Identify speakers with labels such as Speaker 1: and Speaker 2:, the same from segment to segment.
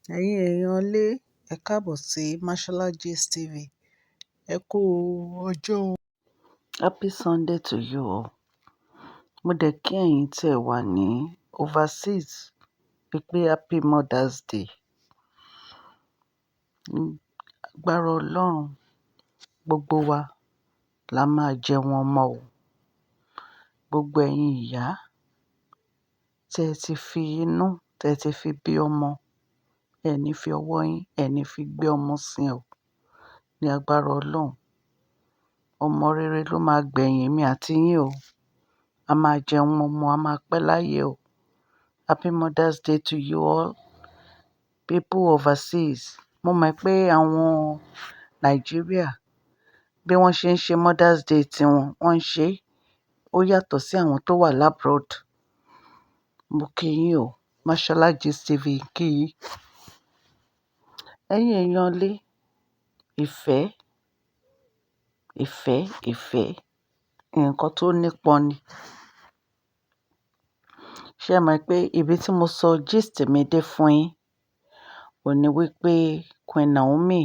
Speaker 1: Ẹ̀yin èèyàn ilé, ẹ káàbọ̀ sí Mashola Gist TV. Ẹ kú ọjọ́ o. Happy Sunday to you all. Mo dẹ̀ kí ẹ̀yin tí ẹ wà ní overseas pé Happy Mother's Day. Agbára Ọlọ́run, gbogbo wa la máa jẹun ọmọ o. Gbogbo ẹ̀yin ìyá tí ẹ ti fi inú, tí ẹ ti fi bí ọmọ, ẹ ní fi ọwọ́ yín, ẹ ní fi gbé ọmọ sin o. Ní agbára Ọlọ́run, ọmọ rere ló máa gbẹ̀yìn mi àti yín o. A máa jẹun ọmọ, a máa pẹ́ láyé o. Happy Mother's Day to you all, people overseas. Mo mọ̀ pé àwọn Nàìjíríà bí wọ́n ṣe ń ṣe Mother's Day tiwọn, wọ́n ń ṣe ó yàtọ̀ sí àwọn tó wà labroad. Mo kí yín o, Mashola Gist TV kí yín. Ẹ̀yin èèyàn ilé, ìfẹ́, ìfẹ́, ìfẹ́, nǹkan tó nípọn ni. Ṣé ẹ mọ̀ pé ibi tí mo sọ gist mi dé fún yín, ò ní wípé Queen Naomi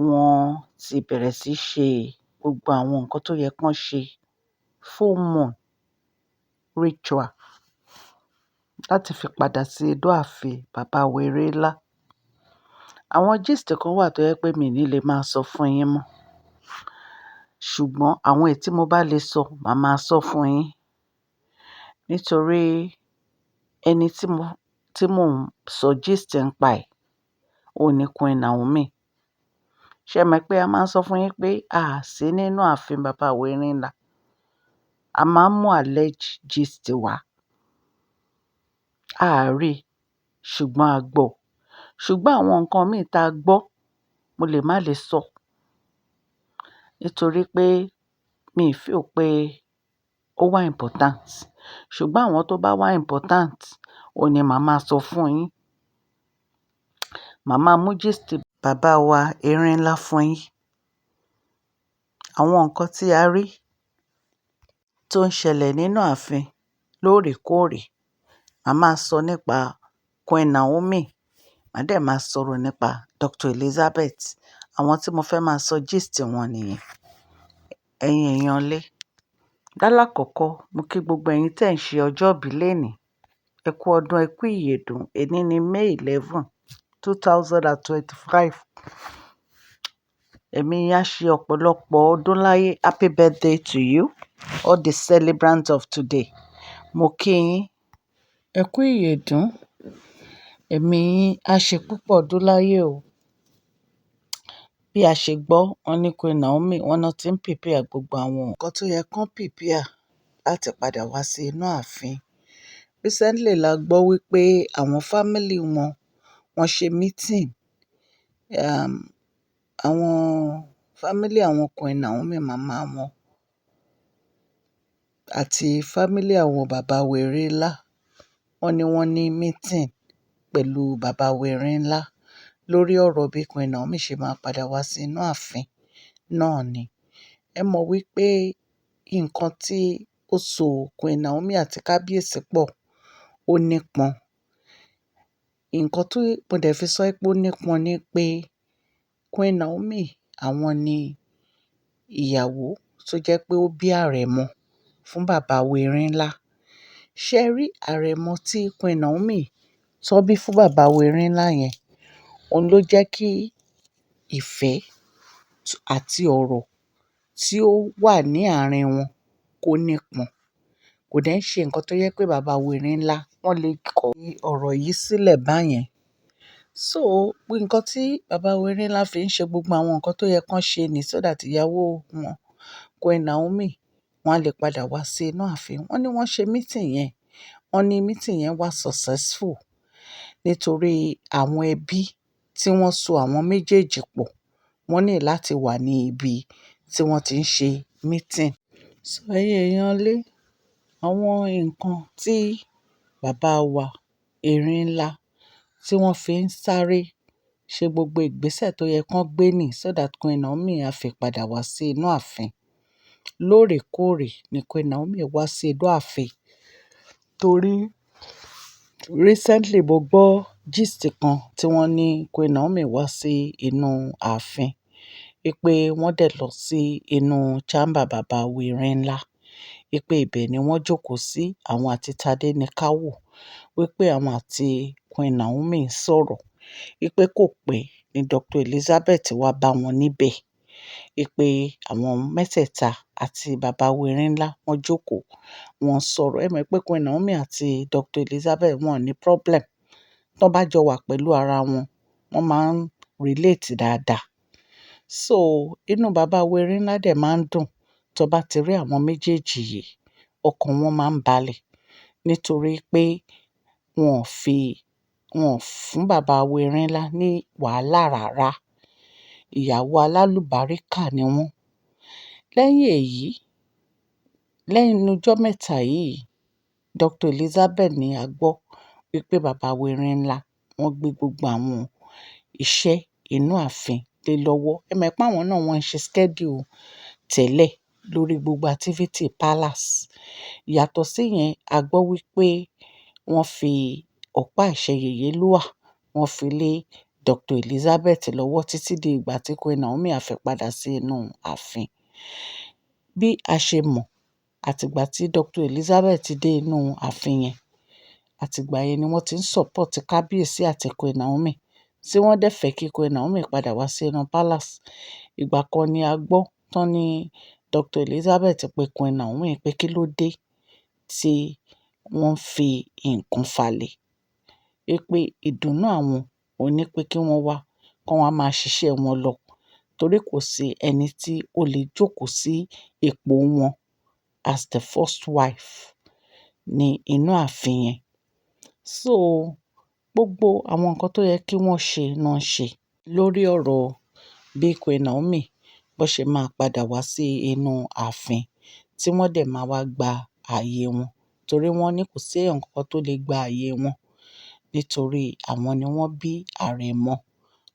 Speaker 1: wọ́n ti bẹ̀rẹ̀ sí ṣe gbogbo àwọn nǹkan tó yẹ kán ṣe full moon ritual láti fi padà sí inú ààfin bàbá Wérélá. Àwọn gist kan wà tó yẹ pé mi ò ní lè máa sọ fún yín mọ́. Ṣùgbọ́n àwọn èyí tí mo bá lè sọ, màá máa sọ fún yín. Nítorí ẹni tí mò ń sọ gist ń pa ẹ̀, òun ni Queen Naomi. Ṣé ẹ mọ̀ pé a máa ń sọ fún yín pé a sí nínú ààfin bàbá Wérélá. A máa ń mú alleged gist wá. A à rí, ṣùgbọ́n a gbọ́. Ṣùgbọ́n àwọn nǹkan míì tá a gbọ́, mo lè má lè sọ. Nítorí pé mi ò feel pé ó wà important. Ṣùgbọ́n àwọn tó bá wà important, òun ni màá máa sọ fún yín. Màá máa mú gist bàbá wa Erinlá fún yín. Àwọn nǹkan tí a rí tó ń ṣẹlẹ̀ nínú ààfin lóòrèkóòrè. Màá máa sọ nípa Queen Naomi. Màá dẹ̀ máa sọ̀rọ̀ nípa Dr. Elizabeth. Àwọn tí mo fẹ́ máa sọ gist wọn nìyẹn. Ẹ̀yin èèyàn ilé. Lálákọ̀ọ́kọ́, mo kí gbogbo ẹ̀yin tí ẹ̀ ń ṣe ọjọ́ ìbí lénìí. Ẹ kú ọdún, ẹ kú ìyèdún. Èní ni May 11, 2025. Ẹ̀mí yín á ṣe ọ̀pọ̀lọpọ̀ ọdún láyé. Happy birthday to you, all the celebrants of today. Mo kí yín. Ẹ kú ìyèdún. Ẹ̀mí yín á ṣe púpọ̀ ọdún láyé o. Bí a ṣe gbọ́, wọ́n ní Queen Naomi, wọ́n náà ti ń prepare gbogbo àwọn nǹkan tó yẹ kán prepare láti padà wá sí inú ààfin. Recently la gbọ́ wípé àwọn family wọn, wọ́n ṣe meeting. Àwọn family àwọn Queen Naomi màmá wọn àti family àwọn bàbá Wérélá, wọ́n ní meeting pẹ̀lú bàbá Wérélá lórí ọ̀rọ̀ bí Queen Naomi ṣe máa padà wá sí inú ààfin náà ni. Ẹ mọ̀ wípé nǹkan tí ó so Queen Naomi àti kábíyèsí pọ̀, ó nípọn. Nǹkan tí mo dẹ̀ fi sọ pé ó nípọn ni pé Queen Naomi àwọn ni ìyàwó tó jẹ́ pé ó bí àrẹ̀mọ fún bàbá Wérélá. Ṣé ẹ rí àrẹ̀mọ tí Queen Naomi tó bí fún bàbá Wérélá yẹn? Òun ló jẹ́ kí ìfẹ́ àti ọ̀rọ̀ tí ó wà ní àárín wọn kó nípọn. Kò dẹ̀ ń ṣe nǹkan tó jẹ́ pé bàbá Wérélá wọ́n lè kọ ọ̀rọ̀ yìí sílẹ̀ báyẹn. So, nǹkan tí bàbá Wérélá fi ń ṣe gbogbo àwọn nǹkan tó yẹ kán ṣe ni so that ìyàwó wọn, Queen Naomi, wọ́n á lè padà wá sí inú ààfin. Wọ́n ní wọ́n ṣe meeting yẹn. Wọ́n ní meeting yẹn wá successful nítorí àwọn ẹbí tí wọ́n so àwọn méjèèjì pọ̀, wọ́n ní láti wà ní ibi tí wọ́n ti ń ṣe meeting. So ẹ̀yin èèyàn ilé, àwọn nǹkan tí bàbá wa Erinlá tí wọ́n fi ń sáré ṣe gbogbo ìgbésẹ̀ tó yẹ kán gbé nì so that Queen Naomi á fi padà wá sí inú ààfin. Lóòrèkóòrè ni Queen Naomi wá sí inú ààfin. Torí recently mo gbọ́ gist kan tí wọ́n ní Queen Naomi wá sí inú ààfin, wípé wọ́n dẹ̀ lọ sí inú chamber bàbá Wẹ̀rẹ̀ńlá, wípé ibẹ̀ ni wọ́n jókòó sí àwọn àti Tádéníkàwò, wípé àwọn àti Queen Naomi ń sọ̀rọ̀, wípé kò pẹ́ ni Dr. Elizabeth wá bá wọn níbẹ̀, wípé àwọn mẹ́tẹ̀ẹ̀ta àti bàbá Wẹ̀rẹ̀ńlá wọ́n jókòó, wọ́n sọ̀rọ̀. Ẹ mọ̀ pé Queen Naomi àti Dr. Elizabeth wọn ò ní problem. Tó bá jọ wà pẹ̀lú ara wọn, wọ́n máa ń relate dáadáa. So inú bàbá Wẹ̀rẹ̀ńlá dẹ̀ máa ń dùn tó bá ti rí àwọn méjèèjì yìí, ọkàn wọn máa ń balẹ̀, nítorí pé wọn ò fi, wọn ò fún bàbá Wẹ̀rẹ̀ńlá ní wàhálà rárá. Ìyàwó alálùbáríkà ni wọ́n. Lẹ́yìn èyí, lẹ́yìn ọjọ́ mẹ́ta yìí, Dr. Elizabeth ní a gbọ́ wípé bàbá Wẹ̀rẹ̀ńlá wọ́n gbé gbogbo àwọn iṣẹ́ inú ààfin lé lọ́wọ́. Ẹ mọ̀ pé àwọn náà wọ́n ń ṣe schedule tẹ́lẹ̀ lórí gbogbo activity palace. Yàtọ̀ sí yẹn, a gbọ́ wípé wọ́n fi ọ̀pá àṣẹ yèyélúà, wọ́n fi lé Dr. Elizabeth lọ́wọ́ títí di ìgbà tí Queen Naomi á fi padà sí inú ààfin. Bí a ṣe mọ̀, àtìgbà tí Dr. Elizabeth dé inú ààfin yẹn, àtìgbà yẹn ni wọ́n ti ń support kábíyèsí àti Queen Naomi, tí wọ́n dẹ̀ fẹ́ kí Queen Naomi padà wá sí inú palace. Ìgbà kan ni a gbọ́ tán ní Dr. Elizabeth pe Queen Naomi pé kí ló dé tí wọ́n fi nǹkan falẹ̀, wípé ìdùnnú àwọn ò ní pé kí wọ́n wá, kí wọ́n máa ṣiṣẹ́ wọn lọ, torí kò sí ẹni tí ó lè jókòó sí ipò wọn as the first wife ní inú ààfin yẹn. So gbogbo àwọn nǹkan tó yẹ kí wọ́n ṣe náà ṣe lórí ọ̀rọ̀ bí Queen Naomi bó ṣe máa padà wá sí inú ààfin, tí wọ́n dẹ̀ máa wá gba ààyè wọn, torí wọ́n ní kò sí èèyàn kankan tó lè gba ààyè wọn, nítorí àwọn ni wọ́n bí àrẹ̀mọ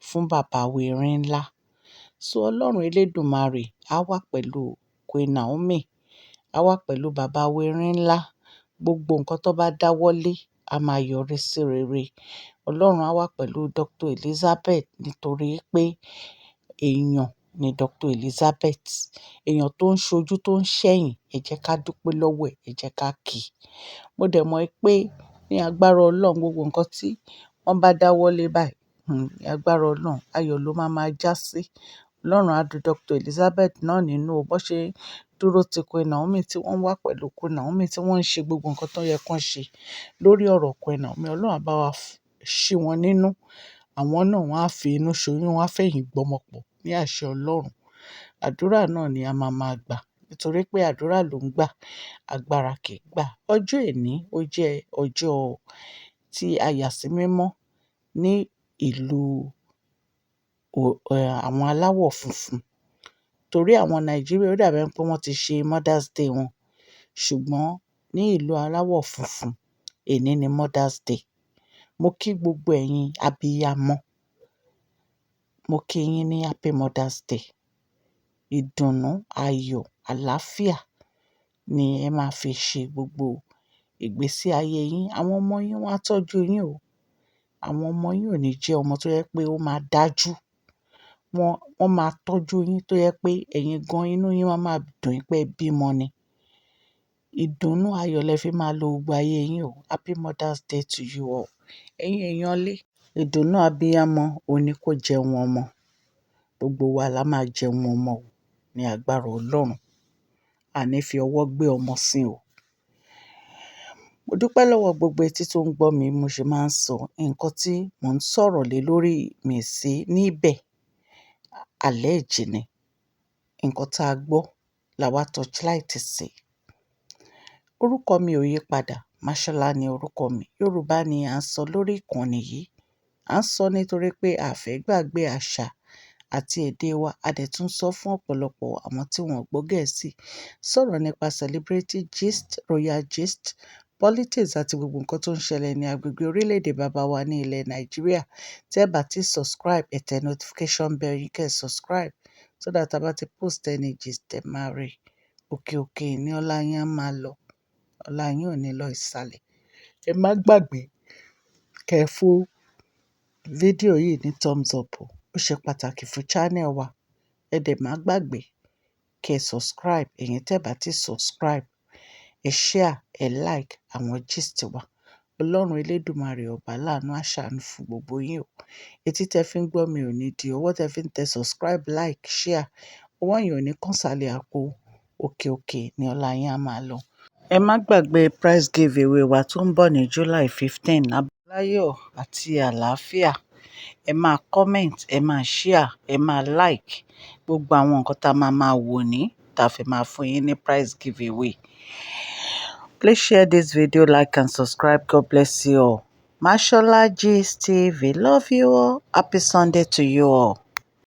Speaker 1: fún bàbá Wẹ̀rẹ̀ńlá. So Ọlọ́run Elédùmarè á wà pẹ̀lú Queen Naomi, á wà pẹ̀lú bàbá Wẹ̀rẹ̀ńlá. Gbogbo nǹkan tó bá dáwọ́lé á máa yọrí sí rere. Ọlọ́run á wà pẹ̀lú Dr. Elizabeth, nítorí pé èèyàn ni Dr. Elizabeth. Èèyàn tó ń ṣojú tó ń ṣẹ̀yìn, ẹ jẹ́ ká dúpẹ́ lọ́wọ́ ẹ̀, ẹ jẹ́ ká kí i. Mo dẹ̀ mọ̀ pé ní agbára Ọlọ́run, gbogbo nǹkan tí wọ́n bá dáwọ́lé báyìí, ní agbára Ọlọ́run, ayọ̀ ló máa já sí. Ọlọ́run á dùn Dr. Elizabeth náà nínú o, bó ṣe dúró ti Queen Naomi, tí wọ́n wà pẹ̀lú Queen Naomi, tí wọ́n ń ṣe gbogbo nǹkan tó yẹ kí wọ́n ṣe lórí ọ̀rọ̀ Queen Naomi. Ọlọ́run á bá wa ṣí wọn nínú. Àwọn náà wọ́n á fi inú ṣoyún, wọ́n á fẹ̀yìn gbọ́mọ pọ̀ ní àṣẹ Ọlọ́run. Àdúrà náà ni a máa gbà, nítorí pé àdúrà ló ń gbà, agbára kì í gbà. Ọjọ́ èní ó jẹ́ ọjọ́ tí a yà sí mímọ́ ní ìlú àwọn aláwọ̀ funfun. Torí àwọn Nàìjíríà ó dàbí ẹni pé wọ́n ti ṣe Mother's Day wọn, ṣùgbọ́n ní ìlú aláwọ̀ funfun, èní ni Mother's Day. Mo kí gbogbo ẹ̀yin abiyamọ, mo kí yín ní Happy Mother's Day. Ìdùnnú, ayọ̀, àlàáfíà ni ẹ máa fi ṣe gbogbo ìgbésí ayé yín. Àwọn ọmọ yín wọ́n á tọ́jú yín o. Àwọn ọmọ yín ò ní jẹ́ ọmọ tó yẹ pé ó máa dájú. Wọ́n máa tọ́jú yín tó yẹ pé ẹ̀yin gan inú yín máa dùn pé ẹ bímọ ni. Ìdùnnú, ayọ̀ lẹ fi máa lo gbogbo ayé yín o. Happy Mother's Day to you all. Ẹ̀yin èèyàn lé. Ìdùnnú abiyamọ ò ní kó jẹun ọmọ. Gbogbo wa la máa jẹun ọmọ o, ní agbára Ọlọ́run. A ní fi ọwọ́ gbé ọmọ sí o. Mo dúpẹ́ lọ́wọ́ gbogbo etí tó ń gbọ́ mi, mo ṣe máa ń sọ nǹkan tí mò ń sọ̀rọ̀ lé lórí mi sí níbẹ̀. Alleged ni nǹkan tá a gbọ́ la wá torchlight sí. Orúkọ mi ò yí padà. Mashola ni orúkọ mi. Yorùbá ni à ń sọ lórí ìkànnì yìí. À ń sọ nítorí pé a fẹ́ gbàgbé àṣà àti èdè wa. A dẹ̀ tún sọ fún ọ̀pọ̀lọpọ̀ àwọn tí wọ́n ò gbọ́ Gẹ̀ẹ́sì. Sọ̀rọ̀ nípa celebrity gist, royal gist, politics àti gbogbo nǹkan tó ń ṣẹlẹ̀ ní agbègbè orílẹ̀-èdè bàbá wa ní ilẹ̀ Nàìjíríà. Tẹ́ ẹ bá ti subscribe, ẹ tẹ notification bell yín kẹ́ ẹ subscribe, so that a bá ti post any gist ẹ máa rí. Òkè òkè ni ọlá yín á máa lọ. Ọlá yín ò ní lọ ìsàlẹ̀. Ẹ má gbàgbé kẹ́ ẹ fún fídíò yìí ní thumbs up o. Ó ṣe pàtàkì fún channel wa. Ẹ dẹ̀ má gbàgbé kí ẹ subscribe. Ẹ̀yin tẹ́ bá ti subscribe, ẹ share, ẹ like àwọn gist wa. Ọlọ́run Elédùmarè ọba láàánú á ṣàánú fún gbogbo yín o. Etí tẹ́ fi ń gbọ́ mi ò ní di, ọwọ́ tẹ́ fi ń tẹ subscribe, like, share. Ọwọ́ yín ò ní kán sálẹ̀ àpò. Òkè òkè ni ọlá yín á máa lọ. Ẹ má gbàgbé prize giveaway wa tó ń bọ̀ ní July 15. Láyọ̀ àti àlàáfíà. Ẹ máa comment, ẹ máa share, ẹ máa like gbogbo àwọn nǹkan tá a máa wò ní tá a fi máa fún yín ní prize giveaway. Please share this video, like and subscribe. God bless you all. Mashola Gist TV. Love you all. Happy Sunday to you all.